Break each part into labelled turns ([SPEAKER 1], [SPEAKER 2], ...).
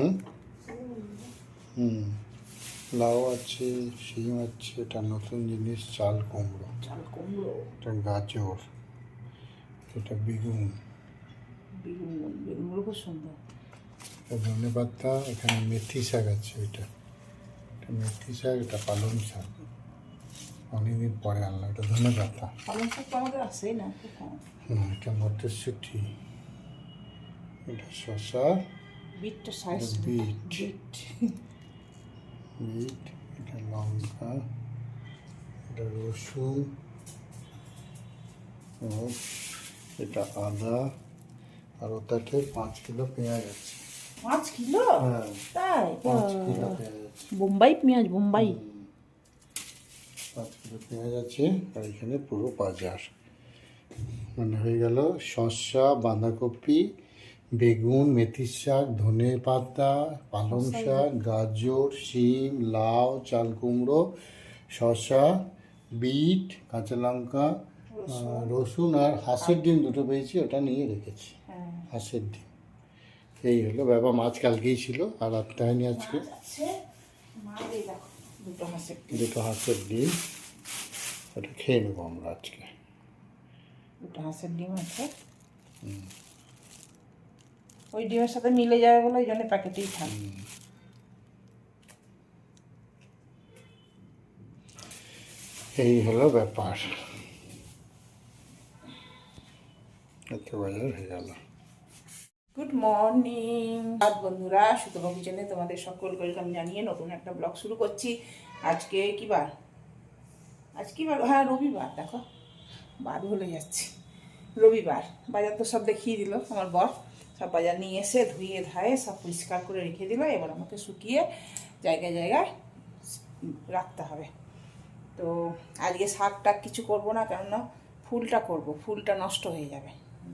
[SPEAKER 1] হুম হুম লাউ আছে, শিম আছে, এটা নতুন জিনিস, চাল কুমড়ো, এটা গাজর, এটা বেগুন,
[SPEAKER 2] বেগুনগুলো খুব সুন্দর।
[SPEAKER 1] এটা ধনে পাতা, এখানে মেথি শাক আছে, এটা মেথি শাক, এটা পালং শাক, অনেকদিন পরে আনলাম, এটা ধনে পাতা,
[SPEAKER 2] পালং শাক তো আমাদের আসেই না, খুব কম।
[SPEAKER 1] এটা মটরশুঁটি, এটা শসা,
[SPEAKER 2] বিটটা সাইজ,
[SPEAKER 1] বিট,
[SPEAKER 2] বিট
[SPEAKER 1] বিট, এটা লঙ্কা, এটা রসুন, ও এটা আদা, আর ওটাতে 5 কিলো পেঁয়াজ আছে।
[SPEAKER 2] 5 কিলো?
[SPEAKER 1] হ্যাঁ,
[SPEAKER 2] তাই?
[SPEAKER 1] 5 কিলো পেঁয়াজ আছে।
[SPEAKER 2] বোম্বাই পেঁয়াজ, বোম্বাই।
[SPEAKER 1] 5 কিলো পেঁয়াজ আছে, আর এখানে পুরো বাজার মানে হয়ে গেল শসা, বাঁধাকপি, বেগুন, মেথি শাক, ধনে পাতা, পালং শাক, গাজর, শিম, লাউ, চাল কুমড়ো, শসা, বিট, কাঁচা লঙ্কা, রসুন, আর হাঁসের ডিম দুটো পেয়েছি, ওটা নিয়ে রেখেছি। হাঁসের ডিম, এই হলো ব্যাপার। মাছ কালকেই ছিল, আর রাখতে হয়নি আজকে। দুটো হাঁসের ডিম, ওটা খেয়ে নেবো আমরা আজকে।
[SPEAKER 2] দুটো হাঁসের ডিম আছে, ওই ডিমের সাথে মিলে যাবে বলে ওই জন্য প্যাকেটেই খাই।
[SPEAKER 1] এই হলো ব্যাপার, এত বাজার হয়ে গেল।
[SPEAKER 2] গুড মর্নিং বন্ধুরা, সুতপা কিচেনে তোমাদের সকল ওয়েলকাম জানিয়ে নতুন একটা ব্লগ শুরু করছি। আজকে কি বার? আজ কি বার? হ্যাঁ, রবিবার। দেখো বার ভুলে যাচ্ছি, রবিবার। বাজার তো সব দেখিয়ে দিল আমার বর, সব বাজার নিয়ে এসে ধুয়ে ধায়ে সব পরিষ্কার করে রেখে দিল। এবার আমাকে শুকিয়ে জায়গায় জায়গায় রাখতে হবে। তো আজকে শাক টাক কিছু করবো না, কেননা ফুলটা করব, ফুলটা নষ্ট হয়ে যাবে,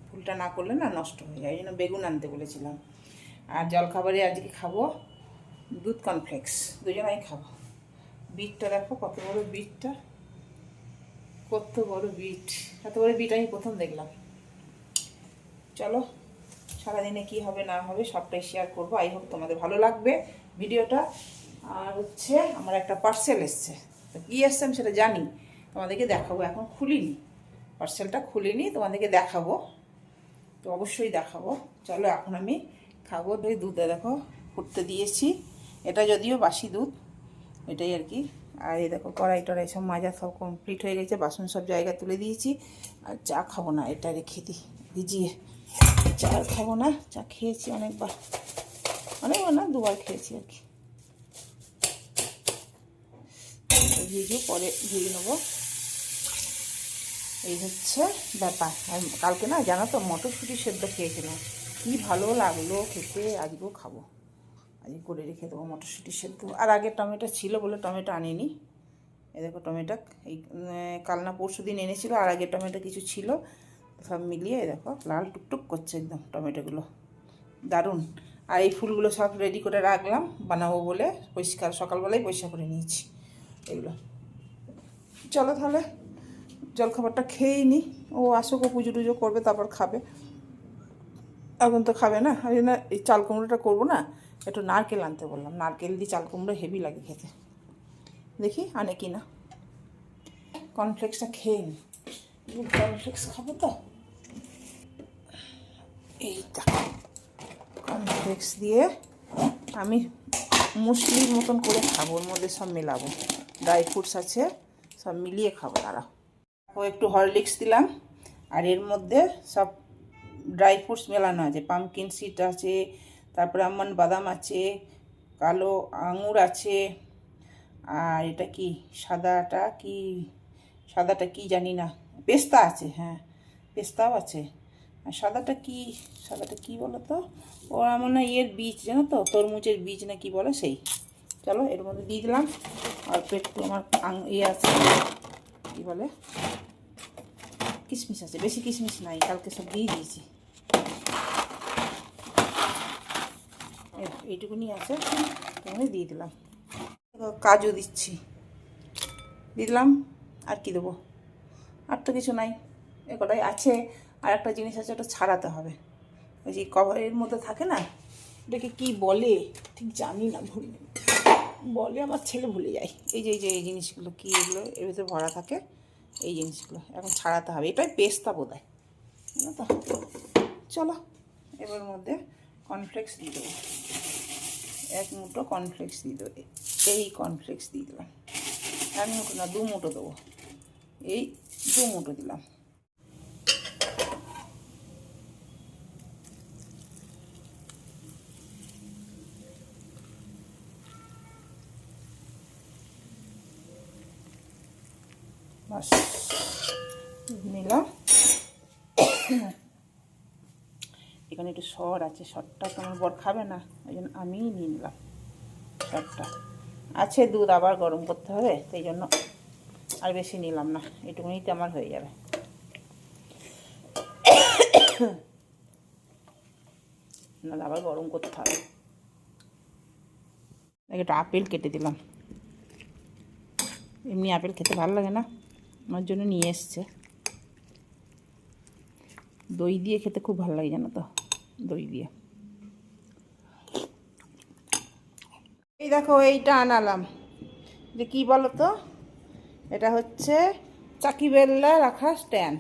[SPEAKER 2] ফুলটা না করলে না নষ্ট হয়ে যায়, এই জন্য বেগুন আনতে বলেছিলাম। আর জলখাবারে আজকে খাবো দুধ কর্নফ্লেক্স, দুজনেই খাবো। বিটটা দেখো কত বড় বিটটা, কত বড় বিট, এত বড় বিট আমি প্রথম দেখলাম। চলো সারাদিনে কি হবে না হবে সবটাই শেয়ার করবো, আই হোপ তোমাদের ভালো লাগবে ভিডিওটা। আর হচ্ছে আমার একটা পার্সেল এসছে, তো কী এসছে আমি সেটা জানি, তোমাদেরকে দেখাবো। এখন খুলিনি পার্সেলটা, খুলিনি, তোমাদেরকে দেখাবো, তো অবশ্যই দেখাবো। চলো এখন আমি খাবো। ওই দুধে দেখো ফুটতে দিয়েছি, এটা যদিও বাসি দুধ, এটাই আর কি। আর এই দেখো কড়াই টড়াই সব মাজা সব কমপ্লিট হয়ে গেছে, বাসন সব জায়গা তুলে দিয়েছি। আর চা খাবো না, এটা রেখে দিই ভিজিয়ে, চা খাবো না। চা খেয়েছি অনেকবার না, দুবার খেয়েছি আর কি। ভিজিয়ে পরে ধুয়ে নেবো, এই হচ্ছে ব্যাপার। আর কালকে না জানো তো মটরশুঁটি সেদ্ধ খেয়েছিলাম, কি ভালো লাগলো খেতে। আজকেও খাবো, আজকে করে রেখে দেবো মটরশুঁটি সেদ্ধ। আর আগে টমেটো ছিল বলে টমেটো আনিনি, এই দেখো টমেটো এই কাল না পরশু দিন এনেছিল, আর আগে টমেটো কিছু ছিল, সব মিলিয়ে দেখো লাল টুকটুক করছে একদম টমেটোগুলো, দারুণ। আর এই ফুলগুলো সব রেডি করে রাখলাম বানাবো বলে, পরিষ্কার সকালবেলায় পরিষ্কার করে নিয়েছি এগুলো। চলো তাহলে জলখাবারটা খেয়েই নি, ও আসুক, ও পুজো টুজো করবে তারপর খাবে, এখন তো খাবে না। ওই জন্য এই চাল কুমড়োটা করবো না, একটু নারকেল আনতে বললাম, নারকেল দিয়ে চাল কুমড়ো হেভি লাগে খেতে। দেখি আনে কি না। কর্নফ্লেক্সটা খেয়ে নি, কর্নফ্লেক্স খাবো তো। এই দেখো কর্নফ্লেক্স দিয়ে আমি মুসলির মতন করে খাবো, ওর মধ্যে সব মেলাবো, ড্রাই ফ্রুটস আছে সব মিলিয়ে খাবো। তারা ও একটু হরলিক্স দিলাম, আর এর মধ্যে সব ড্রাই ফ্রুটস মেলানো আছে, পামকিন সিড আছে, তারপরে আমন্ড বাদাম আছে, কালো আঙুর আছে, আর এটা কি সাদাটা কি জানি না, পেস্তা আছে, হ্যাঁ পেস্তাও আছে। আর সাদাটা কি বলো তো, ওরা মনে হয় এর বীজ, জানো তো, তরমুজের বীজ না কি বলে সেই। চলো এর মধ্যে দিয়ে দিলাম। আর একটু আমার আছে কী বলে, কিশমিশ আছে, বেশি কিশমিশ নাই, কালকে সব দিয়ে দিয়েছি, এইটুকুনি আছে, এখানে দিয়ে দিলাম। কাজু দিলাম, আর কি দেবো, আর তো কিছু নাই, এ কটাই আছে। আর একটা জিনিস আছে, ওটা ছাড়াতে হবে, ওই যে কভারের মধ্যে থাকে না, এটাকে কি বলে ঠিক জানি না, ভুলে বলে আমার ছেলে ভুলে যায়। এই জিনিসগুলো কি, এগুলো এর ভিতরে ভরা থাকে, এই জিনিসগুলো এখন ছাড়াতে হবে। এটাই পেস্তা বোধ হয়, জানো তো। চলো এবার মধ্যে কর্নফ্লেক্স দিয়ে দেবো, 1 মুঠো কর্নফ্লেক্স দিয়ে দেবো। এই কর্নফ্লেক্স দিয়ে দিলাম, 1 মুঠো না 2 মুঠো দেবো, এই 2 মুঠো দিলাম। বাস নিলাম। এখানে একটু সর আছে, সরটা তোমার বর খাবে না, ওই জন্য আমিই নিয়ে নিলাম সরটা। আছে দুধ, আবার গরম করতে হবে, সেই জন্য আর বেশি নিলাম না, এটুকুনিতে আমার হয়ে যাবে। না আবার গরম করতে হবে। একটা আপেল কেটে দিলাম, এমনি আপেল খেতে ভালো লাগে না, আমার জন্য নিয়ে এসছে। দই দিয়ে খেতে খুব ভালো লাগে, জানো তো, দই দিয়ে। এই দেখো এইটা আনালাম, যে কি বলো তো, এটা হচ্ছে চাকি বেল্লা রাখার স্ট্যান্ড।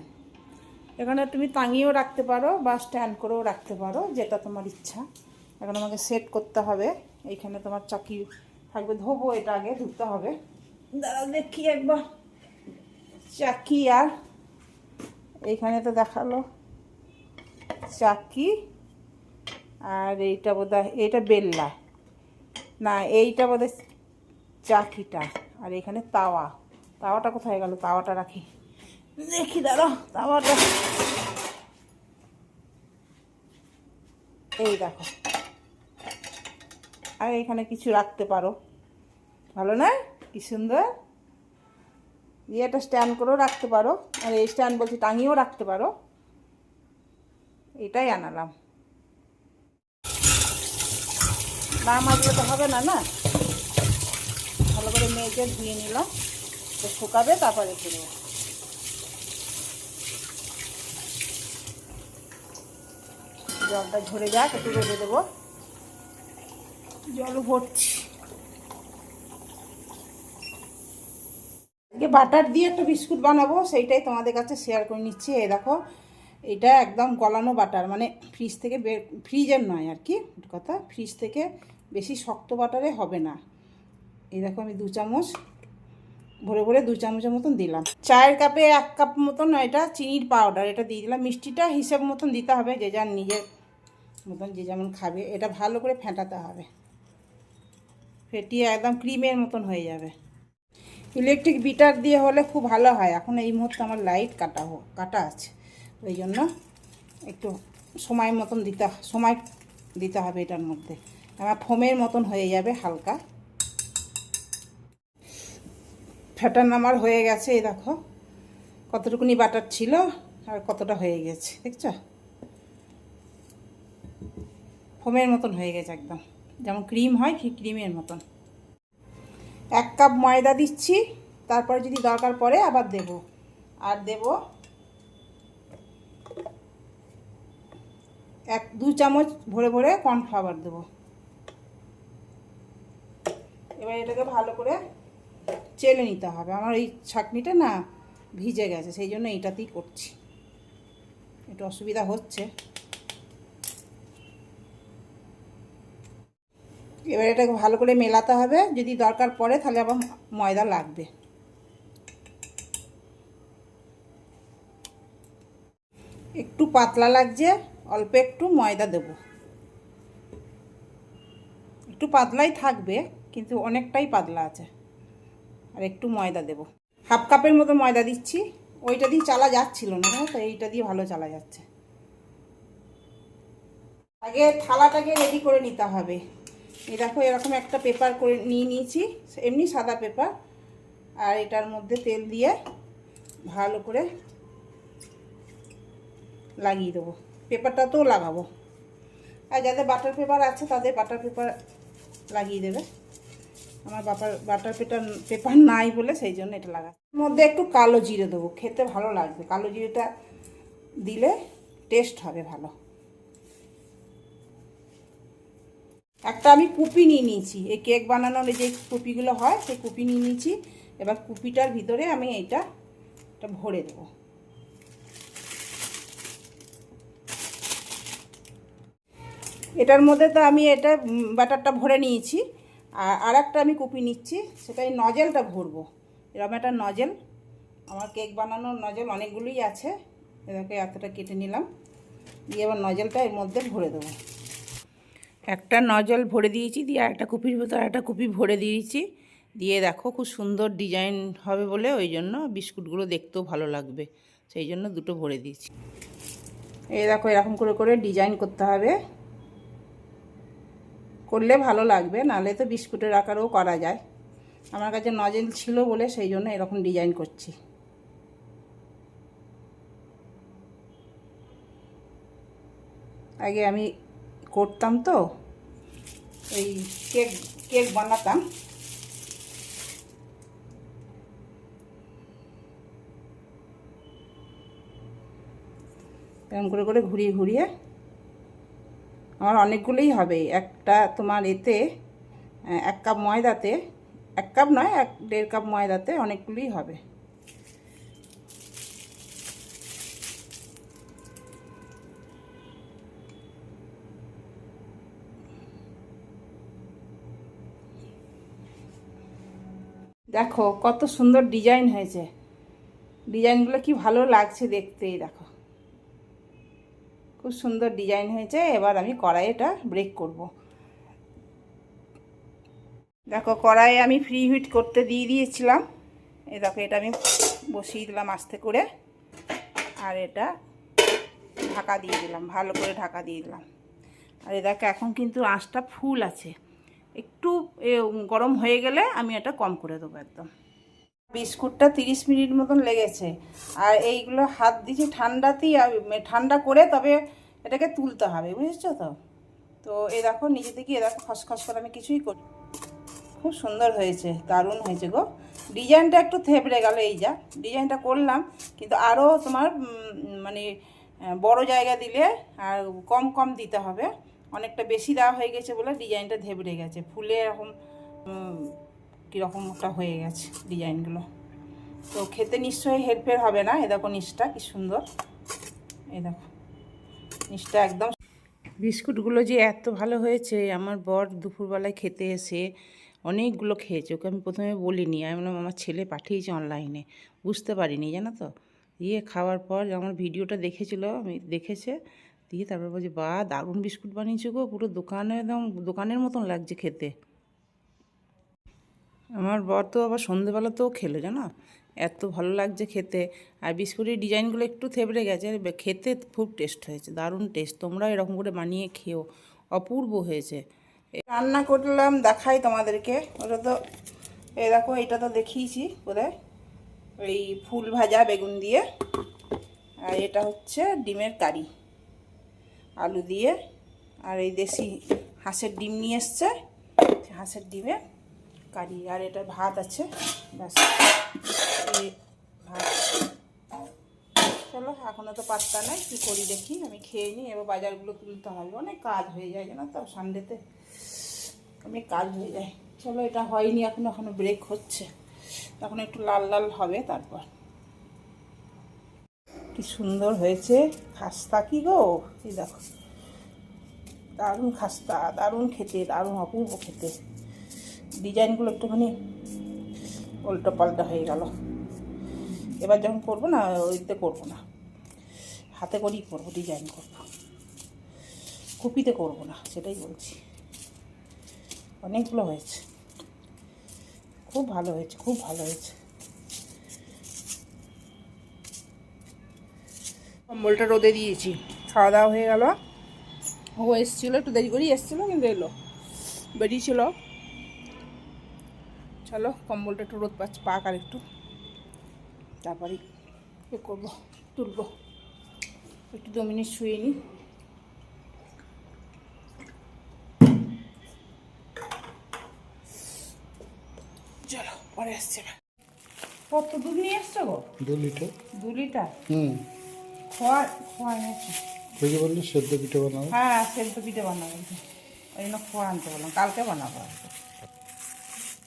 [SPEAKER 2] এখানে তুমি টাঙিয়েও রাখতে পারো বা স্ট্যান্ড করেও রাখতে পারো, যেটা তোমার ইচ্ছা। এখন আমাকে সেট করতে হবে। এইখানে তোমার চাকি থাকবে, ধোবো, এটা আগে ধুতে হবে। দাঁড়াও দেখি একবার, চাকি আর এইখানে তো দেখালো চাকি, আর এইটা বোধহয় এইটা বেল্লা, না এইটা বোধহয় চাকিটা, আর এখানে তাওয়াটা কোথায় গেল, তাওয়াটা রাখি, দেখি দাঁড়াও তাওয়াটা, এই দেখো। আর এখানে কিছু রাখতে পারো, ভালো না, কি সুন্দর। দিয়ে এটা স্ট্যান্ড করেও রাখতে পারো, আর এই স্ট্যান্ড বলছি টাঙিয়েও রাখতে পারো। এটাই আনালাম। না মাজলে তো হবে না, না ভালো করে মেজে ধুয়ে নিলাম, তো শুকাবে, তারপর রেখে দেবো। জলটা ঝরে যাক, একটু রোদে দেবো, জল ভরছি। বাটার দিয়ে একটা বিস্কুট বানাবো, সেইটাই তোমাদের কাছে শেয়ার করে নিচ্ছি। এই দেখো, এটা একদম গলানো বাটার, মানে ফ্রিজ থেকে ফ্রিজের নয় আর কি, কথা, ফ্রিজ থেকে বেশি শক্ত বাটারে হবে না। এই দেখো আমি 2 চামচ ভরে ভরে 2 চামচের মতন দিলাম। চায়ের কাপে 1 কাপ মতন এটা চিনির পাউডার, এটা দিয়ে দিলাম। মিষ্টিটা হিসেব মতন দিতে হবে, যে যার নিজের মতন যে যেমন খাবে। এটা ভালো করে ফেটাতে হবে, ফেটিয়ে একদম ক্রিমের মতন হয়ে যাবে। ইলেকট্রিক বিটার দিয়ে হলে খুব ভালো হয়। এখন এই মুহূর্তে আমার লাইট কাটা আছে, ওই জন্য একটু সময় দিতে হবে এটার মধ্যে। আমার ফোমের মতন হয়ে যাবে হালকা। ফ্যাটানো আমার হয়ে গেছে, এই দেখো কতটুকুনি বাটার ছিল আর কতটা হয়ে গেছে, দেখছো, ফোমের মতন হয়ে গেছে একদম, যেমন ক্রিম হয় ঠিক ক্রিমের মতন। 1 কাপ ময়দা দিচ্ছি, তারপরে যদি দরকার পড়ে আবার দেব। আর দেব 2 চামচ ভরে ভরে কর্নফ্লাওয়ার দেবো। এবার এটাকে ভালো করে চেলে নিতে হবে। আমার এই ছাঁকনিটা না ভিজে গেছে, সেই জন্য এইটাতেই করছি, একটু অসুবিধা হচ্ছে। এবার এটাকে ভালো করে মেলাতে হবে, যদি দরকার পড়ে তাহলে আবার ময়দা লাগবে। একটু পাতলা লাগছে, অল্প একটু ময়দা দেব, একটু পাতলাই থাকবে কিন্তু অনেকটাই পাতলা আছে। আর একটু ময়দা দেব, 1/2 কাপের মতো ময়দা দিচ্ছি। ওইটা দিয়ে চালা যাচ্ছিল না, তো এইটা দিয়ে ভালো চালা যাচ্ছে। আগে থালাটাকে রেডি করে নিতে হবে। এই দেখো এরকম একটা পেপার করে নিয়েছি, এমনি সাদা পেপার, আর এটার মধ্যে তেল দিয়ে ভালো করে লাগিয়ে দেবো। পেপারটাতেও লাগাবো, আর যাদের বাটার পেপার আছে তাদের বাটার পেপার লাগিয়ে দেবে। আমার বাটার পেপার নাই বলে সেই জন্য এটা লাগা। মধ্যে একটু কালো জিরে দেবো, খেতে ভালো লাগবে, কালো জিরেটা দিলে টেস্ট হবে ভালো। একটা আমি কুপি নিয়ে নিয়েছি, এই কেক বানানোর যে কুপিগুলো হয় সেই কুপি নিয়ে নিয়েছি। এবার কুপিটার ভিতরে আমি এটা ভরে দেবো। এটার মধ্যে তো আমি এটা ব্যাটারটা ভরে নিয়েছি। আর একটা আমি কুপি নিচ্ছি, সেটা এই নজেলটা ভরবো। এরকম একটা নজেল, আমার কেক বানানোর নজেল অনেকগুলোই আছে, এটাকে এতটা কেটে নিলাম, দিয়ে এবার নজেলটা এর মধ্যে ভরে দেবো। একটা নজল ভরে দিয়েছি, দিয়ে একটা কুপির ভিতরে একটা কুপি ভরে দিয়েছি। দিয়ে দেখো খুব সুন্দর ডিজাইন হবে বলে ওই জন্য বিস্কুটগুলো দেখতেও ভালো লাগবে, সেই জন্য দুটো ভরে দিয়েছি। এই দেখো এরকম করে করে ডিজাইন করতে হবে, করলে ভালো লাগবে, নাহলে তো বিস্কুটের আকারেও করা যায়। আমার কাছে নজেল ছিল বলে সেই জন্য এরকম ডিজাইন করছি। আগে আমি করতাম তো, এই কেক কেক বানাতাম। এরকম করে করে ঘুরিয়ে ঘুরিয়ে আমার অনেকগুলোই হবে। একটা তোমার এতে 1 কাপ ময়দাতে, 1 কাপ নয় 1.5 কাপ ময়দাতে অনেকগুলোই হবে। দেখো কত সুন্দর ডিজাইন হয়েছে, ডিজাইনগুলো কি ভালো লাগছে দেখতেই, দেখো খুব সুন্দর ডিজাইন হয়েছে। এবার আমি কড়াইটা ব্রেক করব। দেখো কড়াইয়ে আমি ফ্রি হিট করতে দিয়ে দিয়েছিলাম। এই দেখো এটা আমি বসিয়ে দিলাম আস্তে করে, আর এটা ঢাকা দিয়ে দিলাম, ভালো করে ঢাকা দিয়ে দিলাম। আর এই দেখো এখন কিন্তু আঁচটা ফুল আছে, একটু গরম হয়ে গেলে আমি এটা কম করে দেবো একদম। বিস্কুটটা 30 মিনিট মতন লেগেছে, আর এইগুলো হাত দিয়েছি ঠান্ডাতেই, ঠান্ডা করে তবে এটাকে তুলতে হবে, বুঝেছো তো। তো এই দেখো নিজে থেকে এ দেখো খসখস করে আমি কিছুই করি, খুব সুন্দর হয়েছে, দারুণ হয়েছে গো। ডিজাইনটা একটু থেবড়ে গেল, এই যা ডিজাইনটা করলাম, কিন্তু আরও তোমার মানে বড় জায়গা দিলে আর কম কম দিতে হবে। অনেকটা বেশি দেওয়া হয়ে গেছে বলে ডিজাইনটা থেবড়ে গেছে, ফুলে এরকম কীরকমটা হয়ে গেছে ডিজাইনগুলো। তো খেতে নিশ্চয়ই হেরফের হবে না। এ দেখো নিচটা কি সুন্দর, এই দেখো নিচটা একদম। বিস্কুটগুলো যে এত ভালো হয়েছে, আমার বর দুপুরবেলায় খেতে এসে অনেকগুলো খেয়েছে, ওকে আমি প্রথমে বলিনি, আমি বললাম আমার ছেলে পাঠিয়েছে অনলাইনে, বুঝতে পারিনি জানো তো। দিয়ে খাওয়ার পর আমার ভিডিওটা দেখেছিল, আমি দেখেছে, দিয়ে তারপর বলছি বা দারুণ বিস্কুট বানিয়েছে গো, পুরো দোকানে একদম দোকানের মতন লাগছে খেতে। আমার বর তো আবার সন্ধেবেলাতেও খেলো জানো, এত ভালো লাগছে খেতে। আর বিস্কুটের ডিজাইনগুলো একটু থেবড়ে গেছে, খেতে খুব টেস্ট হয়েছে, দারুণ টেস্ট। তোমরা এরকম করে বানিয়ে খেও, অপূর্ব হয়েছে। রান্না করলাম দেখাই তোমাদেরকে, ওটা তো এই দেখো এটা তো দেখিয়েছি বোধহয়, ওই ফুল ভাজা বেগুন দিয়ে, আর এটা হচ্ছে ডিমের কারি আলু দিয়ে, আর এই দেশি হাঁসের ডিম নিয়ে এসছে, হাঁসের ডিমের কারি, আর এটা ভাত আছে, ব্যাস ভাত। চলো এখনও তো পাত্তা নাই, কী করি দেখি, আমি খেয়ে নিই, এবার বাজারগুলো তুলতে হবে, অনেক কাজ হয়ে যায় জানো তো, সানডেতে অনেক কাজ হয়ে যায়। চলো এটা হয়নি এখনো ব্রেক হচ্ছে, তখন একটু লাল লাল হবে তারপর। কি সুন্দর হয়েছে খাস্তা, কি গো এই দেখো, দারুণ খাস্তা, দারুণ খেতে, দারুণ অপূর্ব খেতে। ডিজাইনগুলো একটুখানি উল্টো পাল্টা হয়ে গেল। এবার যখন করবো না ওইতে করবো না, হাতে করেই করবো, ডিজাইন করবো, কুপিতে করবো না, সেটাই বলছি। অনেকগুলো হয়েছে, খুব ভালো হয়েছে, খুব ভালো হয়েছে। কম্বলটা রোদে দিয়েছি, খাওয়া দাওয়া হয়ে গেল। ও এসেছিলো, একটু দেরি করেই এসেছিলো, কিন্তু এলো, বেরিয়েছিল। চলো কম্বলটা একটু রোদ পাক আর একটু, তারপরে এ করবো, তুলবো, একটু 2 মিনিট শুয়ে নিই। চলো পরে আসছে। কত দুধ নিয়ে এসছো গো?
[SPEAKER 1] 2 লিটার।
[SPEAKER 2] 2 লিটার? খোয়া এনেছি।
[SPEAKER 1] ওই যে বললি সেদ্ধ পিঠে বানাবো।
[SPEAKER 2] হ্যাঁ সেদ্ধ পিঠে বানাবো, ওই জন্য খোয়া আনতে বললাম, কালকে বানাবো আর কি।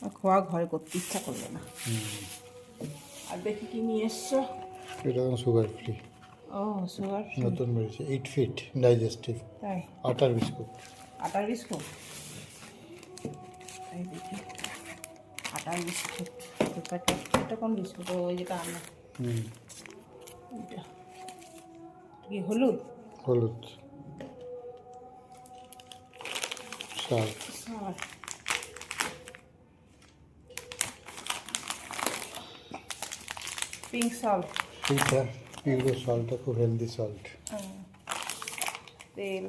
[SPEAKER 2] আর খোয়া ঘরে করতে ইচ্ছা করলো না। আর দেখি কি নিয়ে এসছো।
[SPEAKER 1] এটা একদম সুগার ফ্রি,
[SPEAKER 2] ও সুগার
[SPEAKER 1] নতুন বেরিয়েছে, 8 ফিট ডাইজেস্টিভ
[SPEAKER 2] তাই,
[SPEAKER 1] আটার বিস্কুট।
[SPEAKER 2] আটার বিস্কুট। এই দেখি আটার বিস্কুট প্যাকেট। এটা কোন বিস্কুট? ওই যেটা আনা, এটা কি হলুদ?
[SPEAKER 1] হলুদ, সল্ট,
[SPEAKER 2] সল্ট, পিঙ্ক সল্ট,
[SPEAKER 1] এইটা পিউরো সল্টটা খুব হেলদি সল্ট।
[SPEAKER 2] তেল,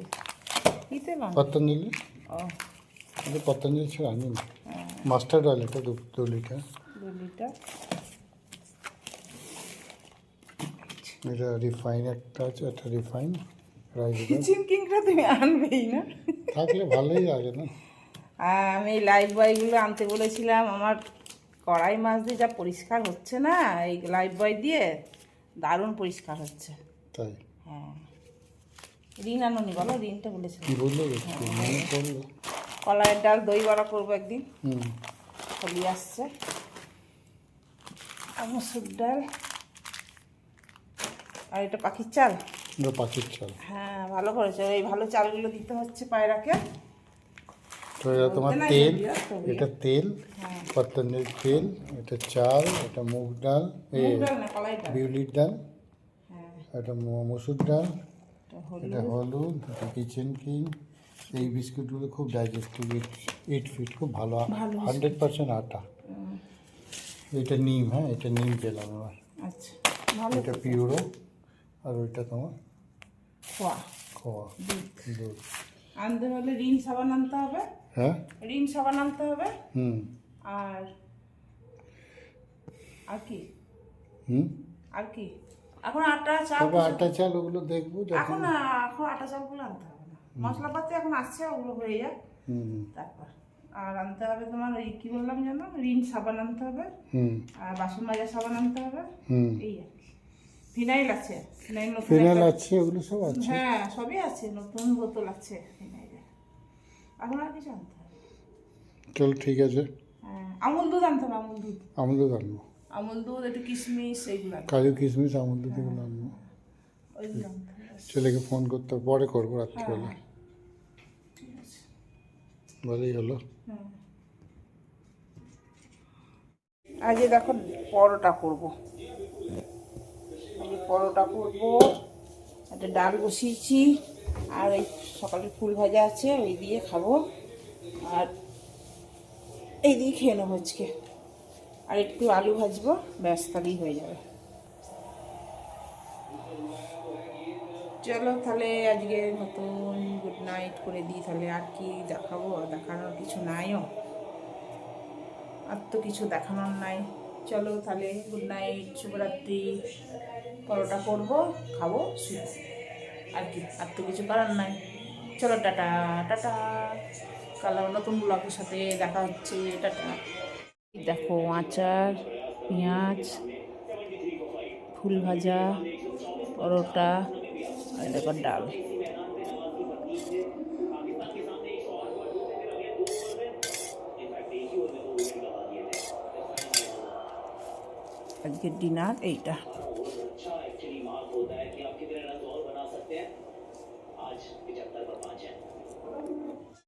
[SPEAKER 2] কি তেল আনছো?
[SPEAKER 1] পতঞ্জলি,
[SPEAKER 2] ও
[SPEAKER 1] এটা পতঞ্জলি ছাড়া আনি না। মাস্টার্ড অয়েল, এটা 2 লিটার।
[SPEAKER 2] 2 লিটার।
[SPEAKER 1] এটা রিফাইন একটা আছে, এটা রিফাইন রাইস
[SPEAKER 2] কিচেন কিংটা তুমি আনবেই না?
[SPEAKER 1] থাকলে ভালোই লাগে না।
[SPEAKER 2] আমি লাইফ বয়গুলো আনতে বলেছিলাম, আমার কড়াই মাছ দিয়ে যা পরিষ্কার হচ্ছে না এই লাইফ বয় দিয়ে, দারুণ পরিষ্কার হচ্ছে।
[SPEAKER 1] তাই
[SPEAKER 2] হ্যাঁ, রিন আনোনি বলো? রিনটা বলেছিলাম।
[SPEAKER 1] কি বললো, একটু মনে পড়লো।
[SPEAKER 2] কলাইয়ের ডাল দই বড়া করবো একদিন,
[SPEAKER 1] হুম,
[SPEAKER 2] চলি আসছে। আর মসুর ডাল, আর এটা পাখির চাল।
[SPEAKER 1] এটা পাখির চাল।
[SPEAKER 2] হ্যাঁ ভালো করেছে, এই ভালো চালগুলো দিতে হচ্ছে পায়রাকে।
[SPEAKER 1] তো এটা তোমার
[SPEAKER 2] বলতে নাই
[SPEAKER 1] তেল,
[SPEAKER 2] ভিডিও, তবে।
[SPEAKER 1] এটা তেল,
[SPEAKER 2] হ্যাঁ,
[SPEAKER 1] পতঞ্জলির তেল, এটা চাল, এটা মুগ ডাল,
[SPEAKER 2] মুগ ডাল না কলাই ডাল।
[SPEAKER 1] বিউলির ডাল,
[SPEAKER 2] হ্যাঁ,
[SPEAKER 1] এটা মসুর ডাল,
[SPEAKER 2] এটা হলুদ।
[SPEAKER 1] এটা হলুদ, এটা কিচেন কিং। এই বিস্কুটগুলো খুব ডাইজেস্টিভ, 8 ফিট, খুব ভালো, 100% আটা। এটা নিম, হ্যাঁ এটা নিম পেলাম আমার।
[SPEAKER 2] আচ্ছা ভালো।
[SPEAKER 1] এটা পিউরো, আর ওইটা তোমার
[SPEAKER 2] খোয়া
[SPEAKER 1] খোয়া দুধ।
[SPEAKER 2] আনতে হলে রিন সাবান আনতে হবে।
[SPEAKER 1] হ্যাঁ,
[SPEAKER 2] রিন সাবান আনতে হবে।
[SPEAKER 1] হুম
[SPEAKER 2] আর আর কি
[SPEAKER 1] হুম।
[SPEAKER 2] আর কি এখন আটা চাল
[SPEAKER 1] তবে আটা চাল ওগুলো দেখবো
[SPEAKER 2] এখন
[SPEAKER 1] যখন।
[SPEAKER 2] এখন আটা চালগুলো আনতে হবে না, মশলাপাতি এখন আসছে, ওগুলো হয়ে যায়
[SPEAKER 1] হুম
[SPEAKER 2] তারপর। আর আনতে হবে তোমার ওই কি বললাম জানো, রিন সাবান আনতে হবে,
[SPEAKER 1] হুম
[SPEAKER 2] আর বাসন মাজা সাবান আনতে হবে।
[SPEAKER 1] হুম।
[SPEAKER 2] এই আর কি। ফিনাইল আছে, ফিনাইল নতুন
[SPEAKER 1] ফিনাইল
[SPEAKER 2] একটা-
[SPEAKER 1] আছে, ওগুলো সব আছে।
[SPEAKER 2] হ্যাঁ সবই আছে, নতুন বোতল আছে ফিনাইলের। এখন আর কিছু আনতে হবে।
[SPEAKER 1] চলো ঠিক আছে,
[SPEAKER 2] হ্যাঁ আমুল দুধ আনতে হবে, আমুল দুধ।
[SPEAKER 1] আমুল দুধ আনবো,
[SPEAKER 2] আমুল দুধ, একটু কিশমিশ, এইগুলো আনতে হবে।
[SPEAKER 1] কাজু কিশমিশ, আমুল দুধ এগুলো আনবো।
[SPEAKER 2] ওইগুলো আনতে হবে।
[SPEAKER 1] ছেলেকে ফোন করতে হবে, পরে করবো
[SPEAKER 2] হ্যাঁ
[SPEAKER 1] রাত্রিবেলা।
[SPEAKER 2] হ্যাঁ, ঠিক আছে।
[SPEAKER 1] ভালোই হলো।
[SPEAKER 2] হুম। আজকে দেখো পরোটা করবো, আজকে পরোটা করবো। একটা ডাল বসিয়েছি, আর এই সকালে ফুল ভাজা আছে, ওই দিয়ে খাবো। আর এই দিয়ে খেয়ে নেবো আজকে। আর একটু আলু ভাজবো, ব্যাস তাহলেই হয়ে যাবে। চলো তাহলে আজকে নতুন গুড নাইট করে দিই তাহলে। আর কি দেখাবো, দেখানোর কিছু নাইও, আর তো কিছু দেখানোর নাই। চলো তাহলে গুড নাইট, শুভরাত্রি। পরোটা করবো, খাবো, শুবো, আর কি, আর তো কিছু করার নাই। চলো টাটা টাটা, কাল আবার নতুন ব্লগের সাথে দেখা হচ্ছে, টাটা। দেখো আচার, পেঁয়াজ, ফুল ভাজা, পরোটা, আর দেখো ডাল। আজকের ডিনার এইটা।
[SPEAKER 3] अच्छा एक्चुअली मार्क होता है कि आप कितने रन और बना सकते हैं। आज 75 पर 5 है।